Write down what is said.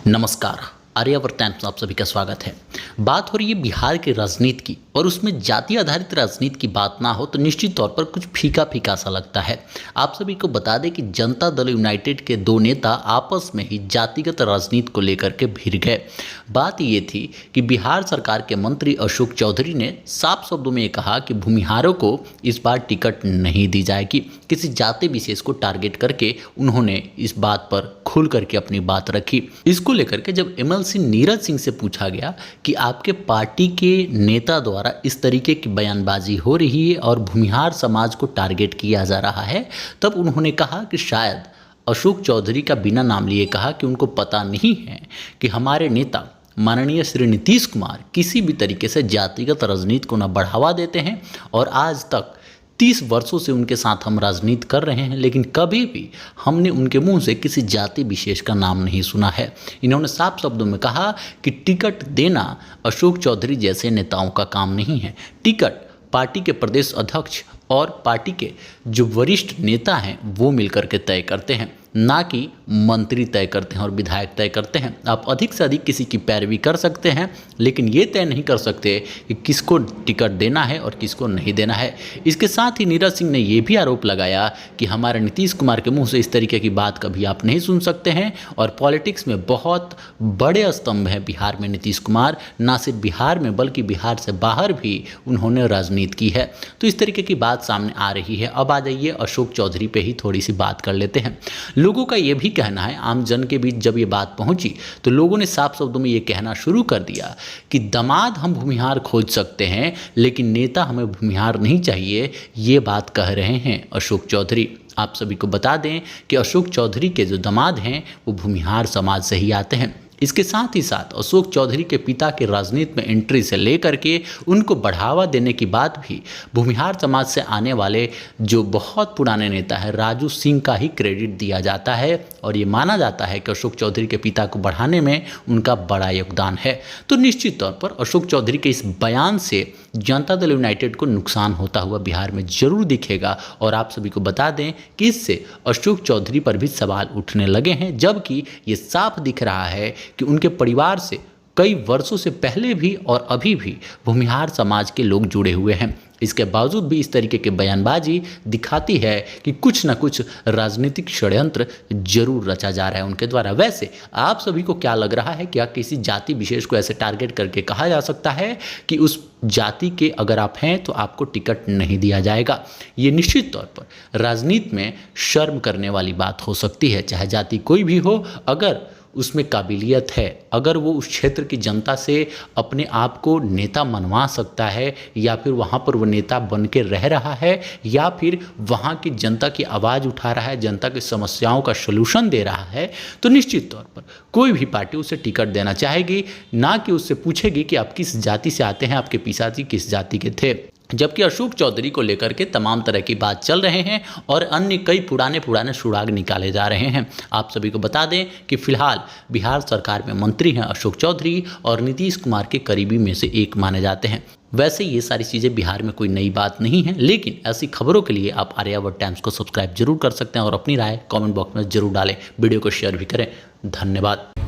नमस्कार। आर्यावर्त टाइम्स में आप सभी का स्वागत है। बात हो रही है बिहार की राजनीति की, और उसमें जाति आधारित राजनीति की बात ना हो तो निश्चित तौर पर कुछ फीका फीका सा लगता है। आप सभी को बता दें कि जनता दल यूनाइटेड के दो नेता आपस में ही जातिगत राजनीति को लेकर के भिड़ गए। बात ये थी कि बिहार सरकार के मंत्री अशोक चौधरी ने साफ शब्दों में कहा कि भूमिहारों को इस बार टिकट नहीं दी जाएगी। किसी जाति विशेष को टारगेट करके उन्होंने इस बात पर खुल करके अपनी बात रखी। इसको लेकर के जब एमएलसी नीरज सिंह से पूछा गया कि आपके पार्टी के नेता द्वारा इस तरीके की बयानबाजी हो रही है और भूमिहार समाज को टारगेट किया जा रहा है, तब उन्होंने कहा कि शायद अशोक चौधरी का बिना नाम लिए कहा कि उनको पता नहीं है कि हमारे नेता माननीय श्री नीतीश कुमार किसी भी तरीके से जातिगत राजनीति को न बढ़ावा देते हैं, और आज तक 30 वर्षों से उनके साथ हम राजनीति कर रहे हैं, लेकिन कभी भी हमने उनके मुंह से किसी जाति विशेष का नाम नहीं सुना है। इन्होंने साफ शब्दों में कहा कि टिकट देना अशोक चौधरी जैसे नेताओं का काम नहीं है। टिकट पार्टी के प्रदेश अध्यक्ष और पार्टी के जो वरिष्ठ नेता हैं वो मिलकर के तय करते हैं, ना कि मंत्री तय करते हैं और विधायक तय करते हैं। आप अधिक से अधिक किसी की पैरवी कर सकते हैं, लेकिन ये तय नहीं कर सकते कि किसको टिकट देना है और किसको नहीं देना है। इसके साथ ही नीरज सिंह ने ये भी आरोप लगाया कि हमारे नीतीश कुमार के मुंह से इस तरीके की बात कभी आप नहीं सुन सकते हैं, और पॉलिटिक्स में बहुत बड़े स्तंभ हैं बिहार में नीतीश कुमार। ना सिर्फ बिहार में बल्कि बिहार से बाहर भी उन्होंने राजनीति की है। तो इस तरीके की बात सामने आ रही है। अब आ जाइए अशोक चौधरी पे ही थोड़ी सी बात कर लेते हैं। लोगों का ये भी कहना है, आम जन के बीच जब ये बात पहुंची तो लोगों ने साफ शब्दों में ये कहना शुरू कर दिया कि दामाद हम भूमिहार खोज सकते हैं, लेकिन नेता हमें भूमिहार नहीं चाहिए। ये बात कह रहे हैं अशोक चौधरी। आप सभी को बता दें कि अशोक चौधरी के जो दामाद हैं वो भूमिहार समाज से ही आते हैं। इसके साथ ही साथ अशोक चौधरी के पिता की राजनीति में एंट्री से लेकर के उनको बढ़ावा देने की बात भी भूमिहार समाज से आने वाले जो बहुत पुराने नेता हैं राजू सिंह का ही क्रेडिट दिया जाता है, और ये माना जाता है कि अशोक चौधरी के पिता को बढ़ाने में उनका बड़ा योगदान है। तो निश्चित तौर पर अशोक चौधरी के इस बयान से जनता दल यूनाइटेड को नुकसान होता हुआ बिहार में जरूर दिखेगा। और आप सभी को बता दें कि इससे अशोक चौधरी पर भी सवाल उठने लगे हैं, जबकि ये साफ दिख रहा है कि उनके परिवार से कई वर्षों से पहले भी और अभी भी भूमिहार समाज के लोग जुड़े हुए हैं। इसके बावजूद भी इस तरीके की बयानबाजी दिखाती है कि कुछ न कुछ राजनीतिक षड्यंत्र जरूर रचा जा रहा है उनके द्वारा। वैसे आप सभी को क्या लग रहा है, क्या किसी जाति विशेष को ऐसे टारगेट करके कहा जा सकता है कि उस जाति के अगर आप हैं तो आपको टिकट नहीं दिया जाएगा? ये निश्चित तौर पर राजनीति में शर्म करने वाली बात हो सकती है। चाहे जाति कोई भी हो, अगर उसमें काबिलियत है, अगर वो उस क्षेत्र की जनता से अपने आप को नेता मनवा सकता है, या फिर वहाँ पर वो नेता बन के रह रहा है, या फिर वहाँ की जनता की आवाज़ उठा रहा है, जनता की समस्याओं का सलूशन दे रहा है, तो निश्चित तौर पर कोई भी पार्टी उसे टिकट देना चाहेगी, ना कि उससे पूछेगी कि आप किस जाति से आते हैं, आपके पिताजी किस जाति के थे। जबकि अशोक चौधरी को लेकर के तमाम तरह की बात चल रहे हैं और अन्य कई पुराने सुराग निकाले जा रहे हैं। आप सभी को बता दें कि फिलहाल बिहार सरकार में मंत्री हैं अशोक चौधरी, और नीतीश कुमार के करीबी में से एक माने जाते हैं। वैसे ये सारी चीज़ें बिहार में कोई नई बात नहीं है, लेकिन ऐसी खबरों के लिए आप आर्यावर्त टाइम्स को सब्सक्राइब जरूर कर सकते हैं और अपनी राय कमेंट बॉक्स में जरूर डालें। वीडियो को शेयर भी करें। धन्यवाद।